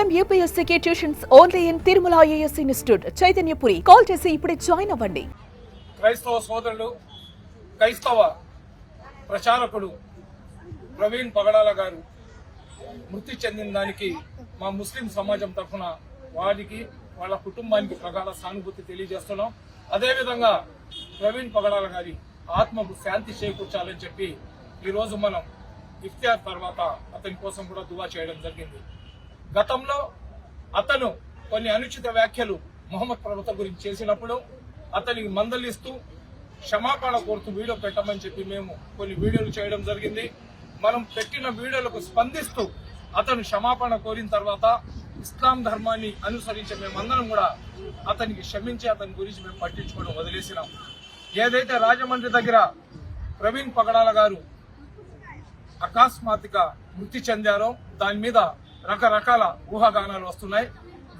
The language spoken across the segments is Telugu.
IIM UPSC tuitions only in Tirumala IAS institute Chaitanyapuri. Call చేసి ఇప్పుడే జాయిన్ అవ్వండి. క్రైస్తవ సోదరుడు, క్రైస్తవ ప్రచారకుడు ప్రవీణ్ పగడాల గారు మృతి చెందిన దానికి మా ముస్లిం సమాజం తరఫున వారికి వాళ్ళ కుటుంబానికి ప్రగాఢ సానుభూతి తెలియజేస్తున్నాం. అదేవిధంగా ప్రవీణ్ పగడాల గారి ఆత్మకు శాంతి చేకూర్చాలని చెప్పి ఈరోజు మనం ఇఫ్తియార్ తర్వాత అతని కోసం కూడా దువా చేయడం జరిగింది. గతంలో అతను కొన్ని అనుచిత వ్యాఖ్యలు మొహమ్మద్ ప్రవక్త గురించి చేసినప్పుడు అతనికి మందలిస్తూ క్షమాపణ కోరుతూ వీడియో పెట్టమని చెప్పి మేము కొన్ని వీడియోలు చేయడం జరిగింది. మనం పెట్టిన వీడియోలకు స్పందిస్తూ అతను క్షమాపణ కోరిన తర్వాత ఇస్లాం ధర్మాన్ని అనుసరించే మేమందరం కూడా అతనికి క్షమించి అతని గురించి మేము పట్టించుకోవడం వదిలేసినాం. ఏదైతే రాజమండ్రి దగ్గర ప్రవీణ్ పగడాల గారు అకస్మాత్తుగా మృతి చెందారో దాని మీద రకరకాల ఊహాగానాలు వస్తున్నాయి.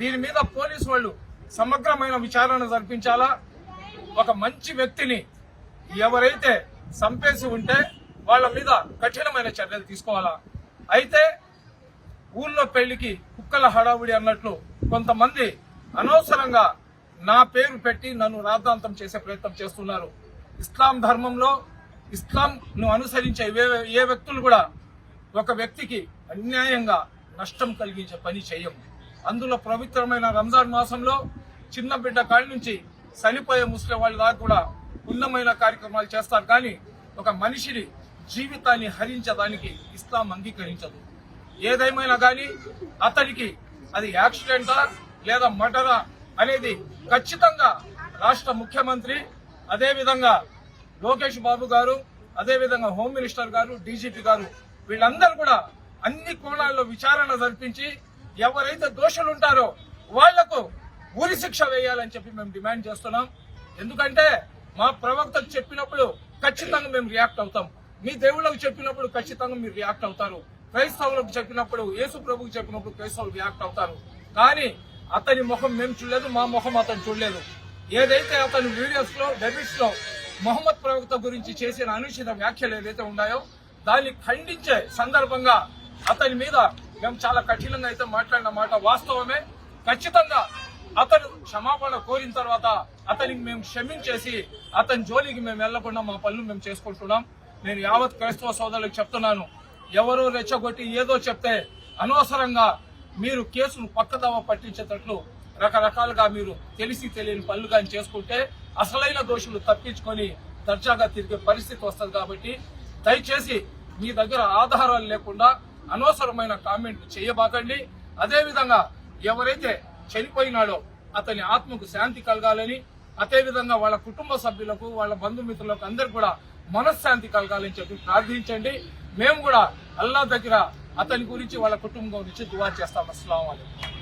దీని మీద పోలీసు వాళ్ళు సమగ్రమైన విచారణ జరిపించాలా. ఒక మంచి వ్యక్తిని ఎవరైతే చంపేసి ఉంటే వాళ్ళ మీద కఠినమైన చర్యలు తీసుకోవాలా. అయితే ఊళ్ళో పెళ్లికి కుక్కల హడావుడి అన్నట్లు కొంతమంది అనవసరంగా నా పేరు పెట్టి నన్ను రాద్ధాంతం చేసే ప్రయత్నం చేస్తున్నారు. ఇస్లాం ధర్మంలో ఇస్లాంను అనుసరించే ఏ వ్యక్తులు కూడా ఒక వ్యక్తికి అన్యాయంగా నష్టం కలిగించే పని చేయం. అందులో పవిత్రమైన రంజాన్ మాసంలో చిన్న బిడ్డ కాడి నుంచి చనిపోయే ముస్లిం వాళ్ళ దాకా కూడా ఉన్నమైన కార్యక్రమాలు చేస్తారు. కానీ ఒక మనిషిని జీవితాన్ని హరించడానికి ఇస్లాం అంగీకరించదు. ఏదేమైనా కానీ అతనికి అది యాక్సిడెంటా లేదా మర్డరా అనేది ఖచ్చితంగా రాష్ట్ర ముఖ్యమంత్రి, అదేవిధంగా లోకేష్ బాబు గారు, అదేవిధంగా హోమ్ మినిస్టర్ గారు, డీజీపీ గారు వీళ్ళందరూ కూడా అన్ని కోణాల్లో విచారణ జరిపించి ఎవరైతే దోషులు ఉంటారో వాళ్లకు ఉరి శిక్ష వేయాలని చెప్పి మేము డిమాండ్ చేస్తున్నాం. ఎందుకంటే మా ప్రవక్తకు చెప్పినప్పుడు ఖచ్చితంగా మేము రియాక్ట్ అవుతాం. మీ దేవుళ్ళకు చెప్పినప్పుడు ఖచ్చితంగా మీరు రియాక్ట్ అవుతారు. క్రైస్తవులకు చెప్పినప్పుడు, యేసు ప్రభుకు చెప్పినప్పుడు క్రైస్తవులు రియాక్ట్ అవుతారు. కానీ అతని ముఖం మేము చూడలేదు, మా ముఖం అతను చూడలేదు. ఏదైతే అతని వీడియోస్ లో డెబిట్స్ లో మొహమ్మద్ ప్రవక్త గురించి చేసిన అనుచిత వ్యాఖ్యలు ఏదైతే ఉన్నాయో దాన్ని ఖండించే సందర్భంగా అతని మీద మేము చాలా కఠినంగా అయితే మాట్లాడిన మాట వాస్తవమే. ఖచ్చితంగా అతను క్షమాపణ కోరిన తర్వాత అతనికి మేము క్షమించేసి అతని జోలికి మేము వెళ్లకుండా మా పనులు మేము చేసుకుంటున్నాం. నేను యావత్ క్రైస్తవ సోదరులకు చెప్తున్నాను, ఎవరో రెచ్చగొట్టి ఏదో చెప్తే అనవసరంగా మీరు కేసును పక్కదావ పట్టించేటట్లు రకరకాలుగా మీరు తెలిసి తెలియని పనులు కానీ చేసుకుంటే అసలైన దోషులు తప్పించుకొని దర్జాగా తిరిగే పరిస్థితి వస్తుంది. కాబట్టి దయచేసి మీ దగ్గర ఆధారాలు లేకుండా అనవసరమైన కామెంట్లు చేయబాకండి. అదేవిధంగా ఎవరైతే చనిపోయినాడో అతని ఆత్మకు శాంతి కలగాలని, అదేవిధంగా వాళ్ళ కుటుంబ సభ్యులకు, వాళ్ళ బంధుమిత్రులకు అందరు కూడా మనశ్శాంతి కలగాలని చెప్పి ప్రార్థించండి. మేము కూడా అల్లా దగ్గర అతని గురించి వాళ్ళ కుటుంబం గురించి దువా చేస్తాం. అస్సలాము అలైకుం.